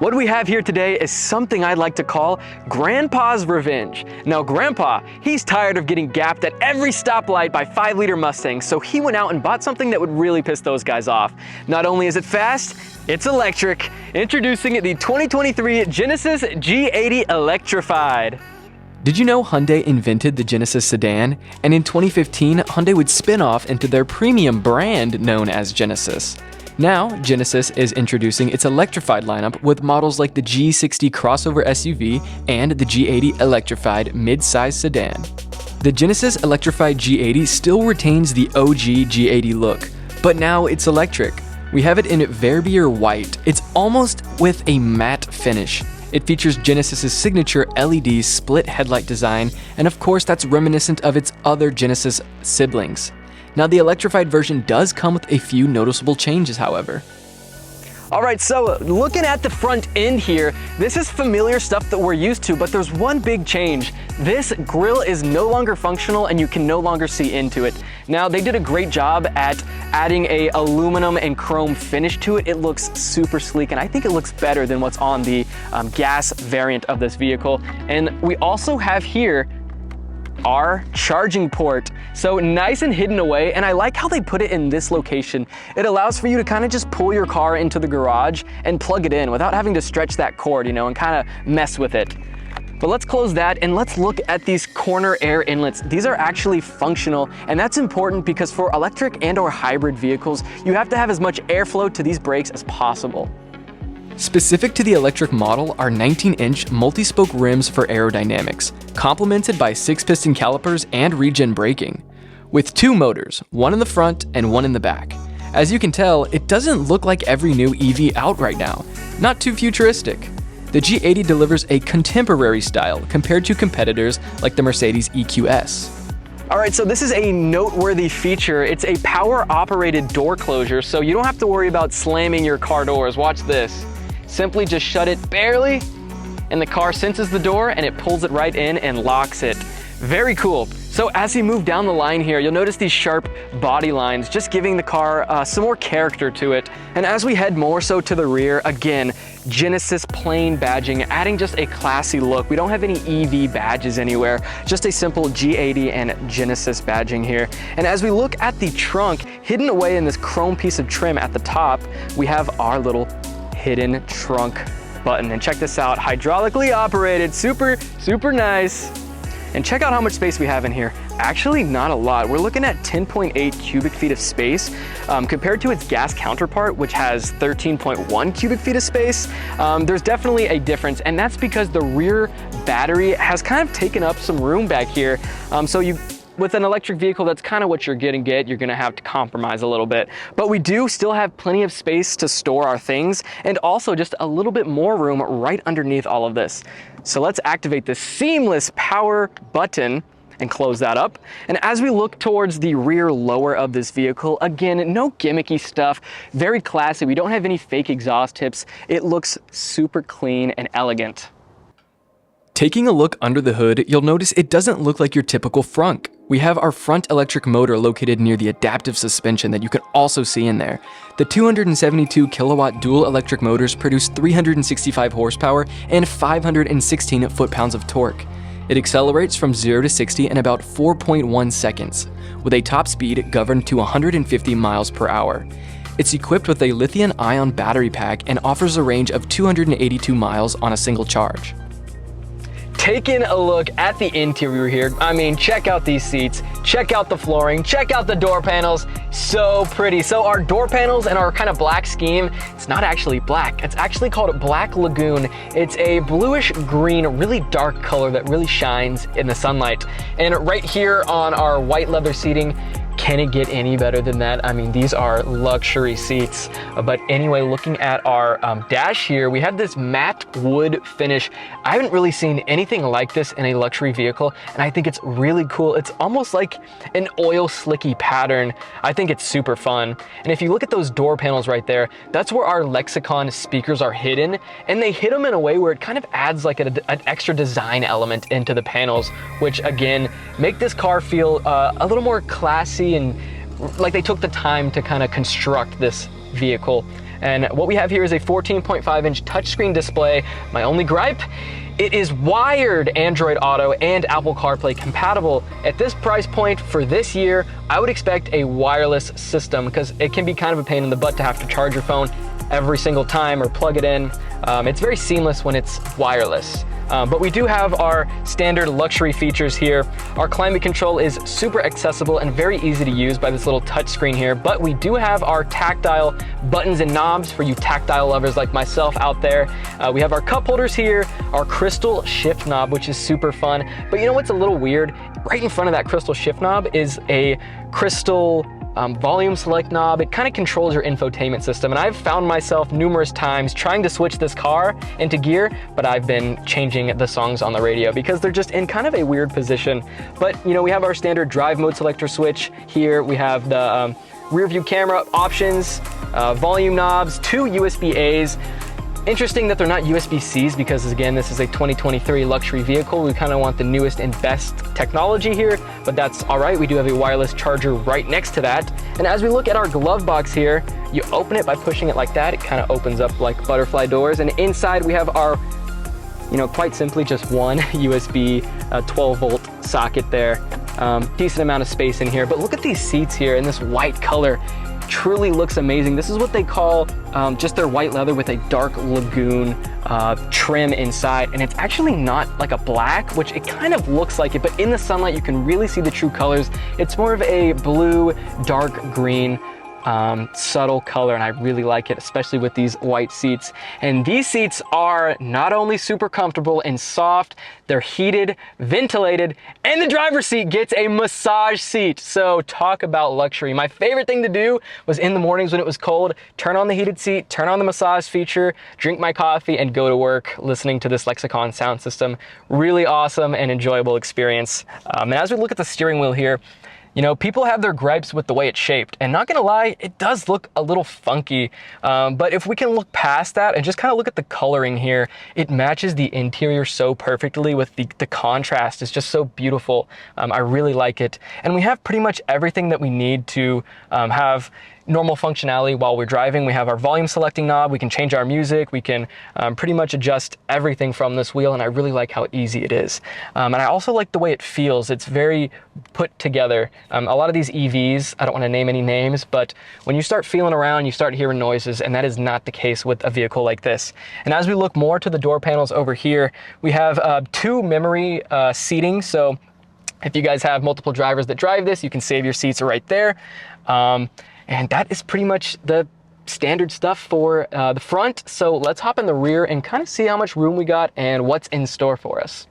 What we have here today is something I'd like to call Grandpa's Revenge. Now Grandpa, he's tired of getting gapped at every stoplight by 5-liter Mustangs, so he went out and bought something that would really piss those guys off. Not only is it fast, it's electric. Introducing the 2023 Genesis G80 Electrified. Did you know Hyundai invented the Genesis sedan? And in 2015, Hyundai would spin off into their premium brand known as Genesis. Now, Genesis is introducing its electrified lineup with models like the G60 crossover SUV and the G80 Electrified mid-size sedan. The Genesis Electrified G80 still retains the OG G80 look, but now it's electric. We have it in Verbier White. It's almost with a matte finish. It features Genesis's signature LED split headlight design, and of course that's reminiscent of its other Genesis siblings. Now, the electrified version does come with a few noticeable changes, however. All right, so looking at the front end here, this is familiar stuff that we're used to, but there's one big change. This grille is no longer functional and you can no longer see into it. Now, they did a great job at adding a aluminum and chrome finish to it. It looks super sleek, and I think it looks better than what's on the gas variant of this vehicle. And we also have here our charging port. So nice and hidden away, and I like how they put it in this location. It allows for you to kind of just pull your car into the garage and plug it in without having to stretch that cord, you know, and kind of mess with it. But let's close that and let's look at these corner air inlets. These are actually functional, and that's important because for electric and or hybrid vehicles, you have to have as much airflow to these brakes as possible. Specific to the electric model are 19-inch multi-spoke rims for aerodynamics, complemented by 6-piston calipers and regen braking, with 2 motors, one in the front and one in the back. As you can tell, it doesn't look like every new EV out right now, not too futuristic. The G80 delivers a contemporary style compared to competitors like the Mercedes EQS. All right, so this is a noteworthy feature. It's a power-operated door closure, so you don't have to worry about slamming your car doors. Watch this. Simply just shut it barely, and the car senses the door and it pulls it right in and locks it. Very cool. So as you move down the line here, you'll notice these sharp body lines, just giving the car some more character to it. And as we head more so to the rear, again, Genesis plain badging, adding just a classy look. We don't have any EV badges anywhere, just a simple G80 and Genesis badging here. And as we look at the trunk, hidden away in this chrome piece of trim at the top, we have our little hidden trunk button. And check this out, hydraulically operated, super nice. And check out how much space we have in here. Actually, not a lot. We're looking at 10.8 cubic feet of space compared to its gas counterpart, which has 13.1 cubic feet of space. There's definitely a difference, and that's because the rear battery has kind of taken up some room back here. With an electric vehicle, that's kind of what you're gonna get. You're gonna have to compromise a little bit. But we do still have plenty of space to store our things, and also just a little bit more room right underneath all of this. So let's activate the seamless power button and close that up. And as we look towards the rear lower of this vehicle, again, no gimmicky stuff, very classy. We don't have any fake exhaust tips. It looks super clean and elegant. Taking a look under the hood, you'll notice it doesn't look like your typical frunk. We have our front electric motor located near the adaptive suspension that you can also see in there. The 272 kilowatt dual electric motors produce 365 horsepower and 516 foot-pounds of torque. It accelerates from 0 to 60 in about 4.1 seconds, with a top speed governed to 150 miles per hour. It's equipped with a lithium-ion battery pack and offers a range of 282 miles on a single charge. Taking a look at the interior here, I mean, check out these seats, check out the flooring, check out the door panels, so pretty. So our door panels and our kind of black scheme, it's not actually black, it's actually called Black Lagoon. It's a bluish green, really dark color that really shines in the sunlight. And right here on our white leather seating, can it get any better than that? I mean, these are luxury seats. But anyway, looking at our dash here, we have this matte wood finish. I haven't really seen anything like this in a luxury vehicle, and I think it's really cool. It's almost like an oil slicky pattern. I think it's super fun. And if you look at those door panels right there, that's where our Lexicon speakers are hidden, and they hit them in a way where it kind of adds like an extra design element into the panels, which again, make this car feel a little more classy and like they took the time to kind of construct this vehicle. And what we have here is a 14.5-inch touchscreen display. My only gripe, it is wired Android Auto and Apple CarPlay compatible. At this price point for this year, I would expect a wireless system because it can be kind of a pain in the butt to have to charge your phone every single time or plug it in. It's very seamless when it's wireless. But we do have our standard luxury features here. Our climate control is super accessible and very easy to use by this little touch screen here, but we do have our tactile buttons and knobs for you tactile lovers like myself out there. We have our cup holders here, our crystal shift knob, which is super fun. But you know what's a little weird? Right in front of that crystal shift knob is a crystal volume select knob. It kind of controls your infotainment system, and I've found myself numerous times trying to switch this car into gear, but I've been changing the songs on the radio because they're just in kind of a weird position. But you know, we have our standard drive mode selector switch here. We have the rear view camera options, volume knobs, 2 USB-A's. Interesting that they're not USB-Cs because, again, this is a 2023 luxury vehicle. We kind of want the newest and best technology here, but that's all right. We do have a wireless charger right next to that. And as we look at our glove box here, you open it by pushing it like that. It kind of opens up like butterfly doors. And inside we have our, you know, quite simply just one USB 12-volt socket there. Decent amount of space in here, but look at these seats here in this white color. Truly looks amazing. This is what they call just their white leather with a dark lagoon trim inside, and it's actually not like a black, which it kind of looks like it, but in the sunlight you can really see the true colors. It's more of a blue, dark green, subtle color, and I really like it, especially with these white seats. And these seats are not only super comfortable and soft, they're heated, ventilated, and the driver's seat gets a massage seat. So talk about luxury. My favorite thing to do was in the mornings when it was cold, turn on the heated seat, turn on the massage feature, drink my coffee, and go to work listening to this Lexicon sound system. Really awesome and enjoyable experience. And as we look at the steering wheel here, you know, people have their gripes with the way it's shaped, and not gonna lie, it does look a little funky. But if we can look past that and just kind of look at the coloring here, it matches the interior so perfectly with the contrast. It's just so beautiful. I really like it. And we have pretty much everything that we need to have normal functionality while we're driving. We have our volume selecting knob, we can change our music, we can pretty much adjust everything from this wheel, and I really like how easy it is. And I also like the way it feels. It's very put together. A lot of these EVs, I don't want to name any names, but when you start feeling around, you start hearing noises, and that is not the case with a vehicle like this. And as we look more to the door panels over here, we have 2 memory seating, so if you guys have multiple drivers that drive this, you can save your seats right there. And that is pretty much the standard stuff for the front. So let's hop in the rear and kind of see how much room we got and what's in store for us.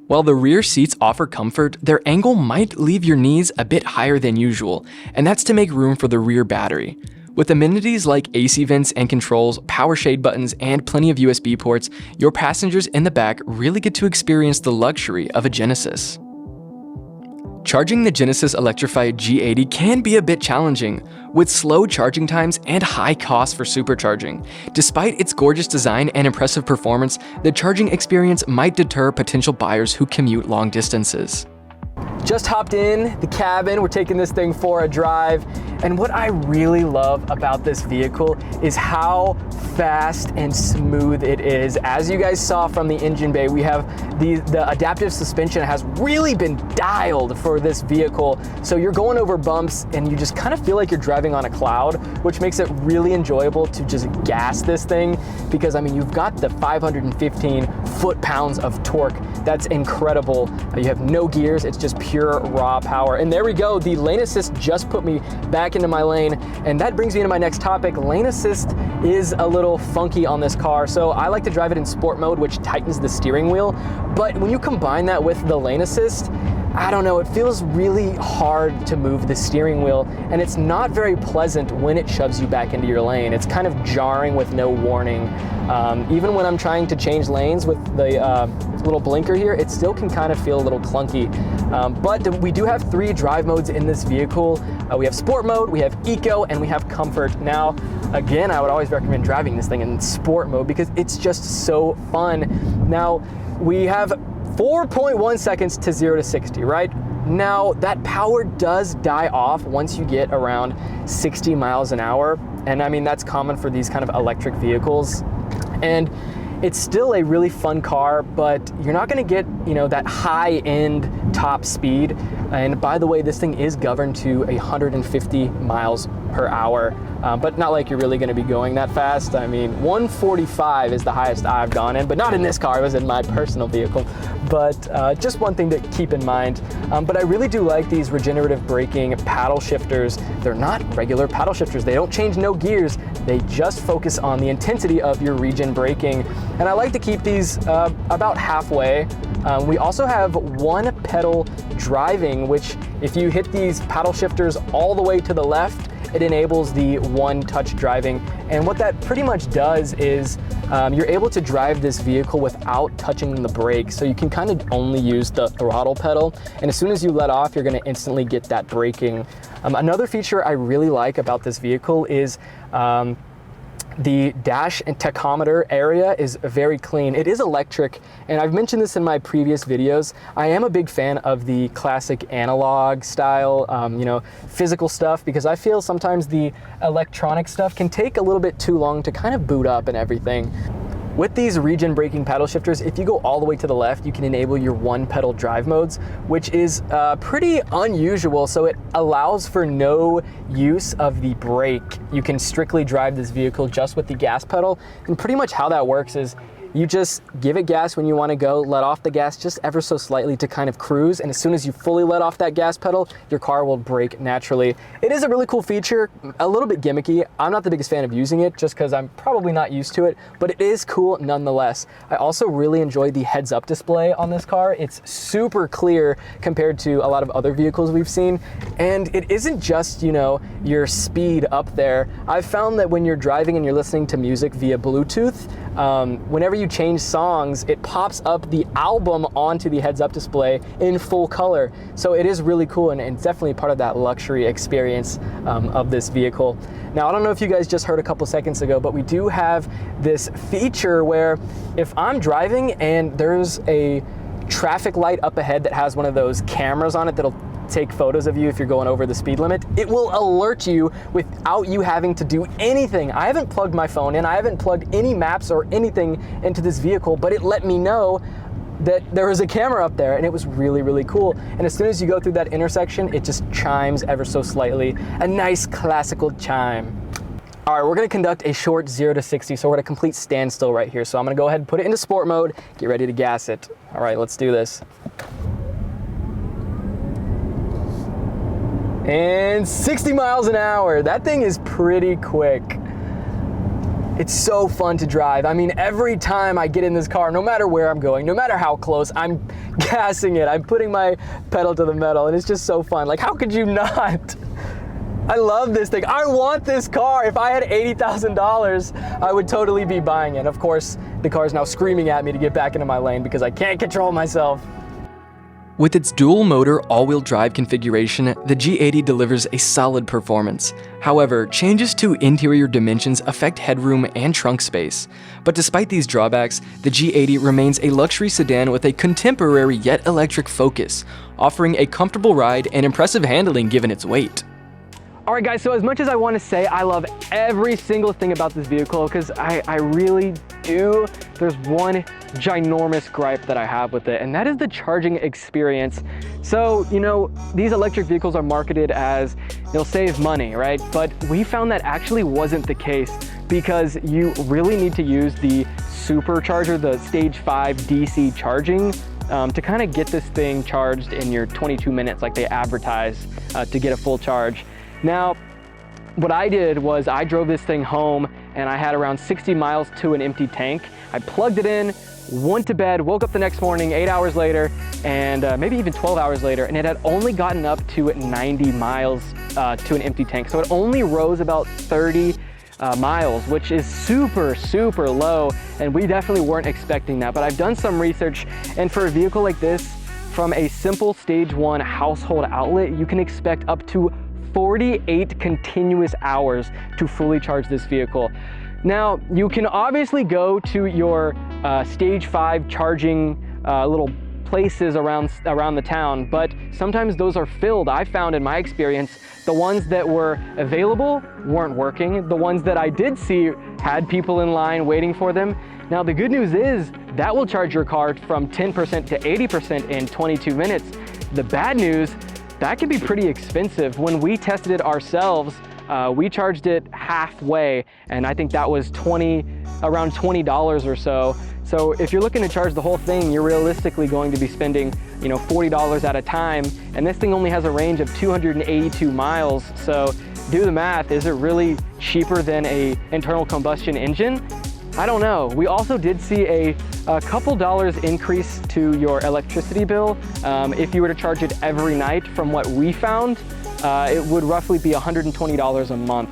While the rear seats offer comfort, their angle might leave your knees a bit higher than usual, and that's to make room for the rear battery. With amenities like AC vents and controls, power shade buttons, and plenty of USB ports, your passengers in the back really get to experience the luxury of a Genesis. Charging the Genesis Electrified G80 can be a bit challenging, with slow charging times and high costs for supercharging. Despite its gorgeous design and impressive performance, the charging experience might deter potential buyers who commute long distances. Just hopped in the cabin, we're taking this thing for a drive, and what I really love about this vehicle is how fast and smooth it is. As you guys saw from the engine bay, we have the adaptive suspension has really been dialed for this vehicle, so you're going over bumps and you just kind of feel like you're driving on a cloud, which makes it really enjoyable to just gas this thing, because I mean, you've got the 515 foot-pounds of torque. That's incredible. You have no gears, it's just pure raw power. And there we go, the lane assist just put me back into my lane, and that brings me into my next topic. Lane assist is a little funky on this car, so I like to drive it in sport mode, which tightens the steering wheel, but when you combine that with the lane assist, I don't know, it feels really hard to move the steering wheel, and it's not very pleasant when it shoves you back into your lane. It's kind of jarring with no warning. Even when I'm trying to change lanes with the little blinker here, it still can kind of feel a little clunky. But we do have 3 drive modes in this vehicle. We have sport mode, we have eco, and we have comfort. Now, again, I would always recommend driving this thing in sport mode because it's just so fun. Now, we have 4.1 seconds to 0 to 60, right? Now, that power does die off once you get around 60 miles an hour. And I mean, that's common for these kind of electric vehicles. And it's still a really fun car, but you're not gonna get, you know, that high-end top speed. And by the way, this thing is governed to 150 miles per hour, but not like you're really gonna be going that fast. I mean, 145 is the highest I've gone in, but not in this car, it was in my personal vehicle. But just one thing to keep in mind. But I really do like these regenerative braking paddle shifters. They're not regular paddle shifters. They don't change no gears. They just focus on the intensity of your regen braking. And I like to keep these about halfway. We also have one pedal driving, which if you hit these paddle shifters all the way to the left, it enables the one touch driving. And what that pretty much does is you're able to drive this vehicle without touching the brake. So you can kind of only use the throttle pedal. And as soon as you let off, you're gonna instantly get that braking. Another feature I really like about this vehicle is the dash and tachometer area is very clean. It is electric, and I've mentioned this in my previous videos. I am a big fan of the classic analog style, you know, physical stuff, because I feel sometimes the electronic stuff can take a little bit too long to kind of boot up and everything. With these regen braking paddle shifters, if you go all the way to the left, you can enable your one pedal drive modes, which is pretty unusual. So it allows for no use of the brake. You can strictly drive this vehicle just with the gas pedal. And pretty much how that works is you just give it gas when you want to go, let off the gas just ever so slightly to kind of cruise, and as soon as you fully let off that gas pedal, your car will brake naturally. It is a really cool feature, a little bit gimmicky. I'm not the biggest fan of using it just because I'm probably not used to it, but it is cool nonetheless. I also really enjoy the heads-up display on this car. It's super clear compared to a lot of other vehicles we've seen, and it isn't just, you know, your speed up there. I've found that when you're driving and you're listening to music via Bluetooth, whenever you change songs, it pops up the album onto the heads-up display in full color. So it is really cool, and it's definitely part of that luxury experience of this vehicle. Now, I don't know if you guys just heard a couple seconds ago, but we do have this feature where if I'm driving and there's a traffic light up ahead that has one of those cameras on it that'll take photos of you if you're going over the speed limit, it will alert you without you having to do anything. I haven't plugged my phone in, I haven't plugged any maps or anything into this vehicle, but it let me know that there was a camera up there, and it was really, really cool. And as soon as you go through that intersection, it just chimes ever so slightly. A nice classical chime. All right, we're gonna conduct a short 0 to 60, so we're at a complete standstill right here. So I'm gonna go ahead and put it into sport mode, get ready to gas it. All right, let's do this. And 60 miles an hour. That thing is pretty quick. It's so fun to drive. I mean, every time I get in this car, no matter where I'm going, no matter how close, I'm gassing it. I'm putting my pedal to the metal, and it's just so fun. Like, how could you not? I love this thing. I want this car. If I had $80,000, I would totally be buying it. Of course, the car is now screaming at me to get back into my lane because I can't control myself. With its dual motor all-wheel drive configuration, the G80 delivers a solid performance. However, changes to interior dimensions affect headroom and trunk space. But despite these drawbacks, the G80 remains a luxury sedan with a contemporary yet electric focus, offering a comfortable ride and impressive handling given its weight. All right, guys, so as much as I want to say I love every single thing about this vehicle, because I really do, there's one ginormous gripe that I have with it, and that is the charging experience. So, you know, these electric vehicles are marketed as they'll save money, right? But we found that actually wasn't the case, because you really need to use the supercharger, the stage 5 DC charging, to kind of get this thing charged in your 22 minutes like they advertise to get a full charge. Now, what I did was I drove this thing home and I had around 60 miles to an empty tank. I plugged it in, went to bed, woke up the next morning 8 hours later, and maybe even 12 hours later, and it had only gotten up to 90 miles to an empty tank. So it only rose about 30 miles, which is super, super low, and we definitely weren't expecting that. But I've done some research, and for a vehicle like this, from a simple stage 1 household outlet, you can expect up to 48 continuous hours to fully charge this vehicle. Now, you can obviously go to your stage 5 charging little places around the town, but sometimes those are filled. I found in my experience, the ones that were available weren't working. The ones that I did see had people in line waiting for them. Now the good news is that will charge your car from 10% to 80% in 22 minutes. The bad news, that can be pretty expensive. When we tested it ourselves, we charged it halfway, and I think that was around $20 or so. So if you're looking to charge the whole thing, you're realistically going to be spending, $40 at a time, and this thing only has a range of 282 miles. So do the math, is it really cheaper than an internal combustion engine? I don't know. We also did see a couple dollars increase to your electricity bill. If you were to charge it every night, from what we found, it would roughly be $120 a month.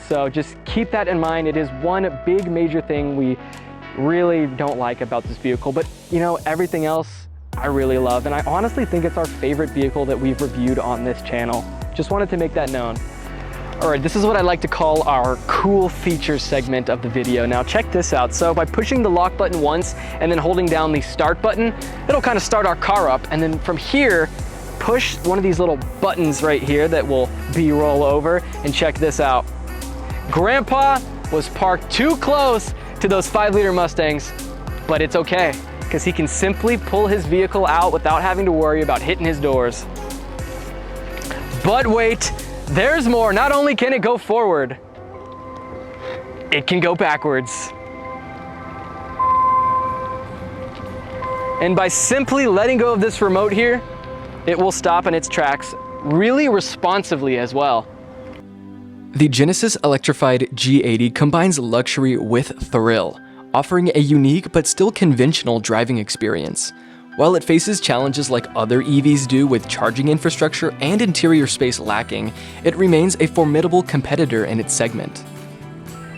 So just keep that in mind. It is one big major thing we really don't like about this vehicle, but everything else I really love, and I honestly think it's our favorite vehicle that we've reviewed on this channel. Just wanted to make that known. All right, this is what I like to call our cool features segment of the video. Now check this out. So by pushing the lock button once and then holding down the start button, it'll kind of start our car up, and then from here, push one of these little buttons right here that will B-roll over, and check this out. Grandpa was parked too close to those 5-liter Mustangs, but it's okay, because he can simply pull his vehicle out without having to worry about hitting his doors. But wait, there's more. Not only can it go forward, it can go backwards. And by simply letting go of this remote here, it will stop in its tracks really responsively as well. The Genesis Electrified G80 combines luxury with thrill, offering a unique but still conventional driving experience. While it faces challenges like other EVs do with charging infrastructure and interior space lacking, it remains a formidable competitor in its segment.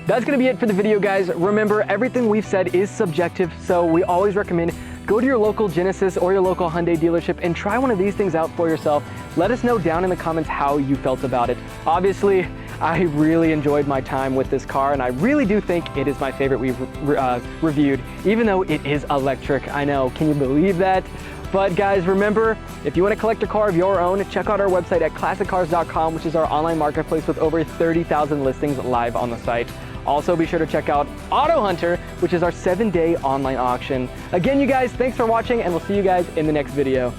That's gonna be it for the video, guys. Remember, everything we've said is subjective, so we always recommend go to your local Genesis or your local Hyundai dealership and try one of these things out for yourself. Let us know down in the comments how you felt about it. Obviously, I really enjoyed my time with this car, and I really do think it is my favorite we've reviewed, even though it is electric. I know, can you believe that? But guys, remember, if you want to collect a car of your own, check out our website at ClassicCars.com, which is our online marketplace with over 30,000 listings live on the site. Also, be sure to check out Auto Hunter, which is our 7-day online auction. Again, you guys, thanks for watching, and we'll see you guys in the next video.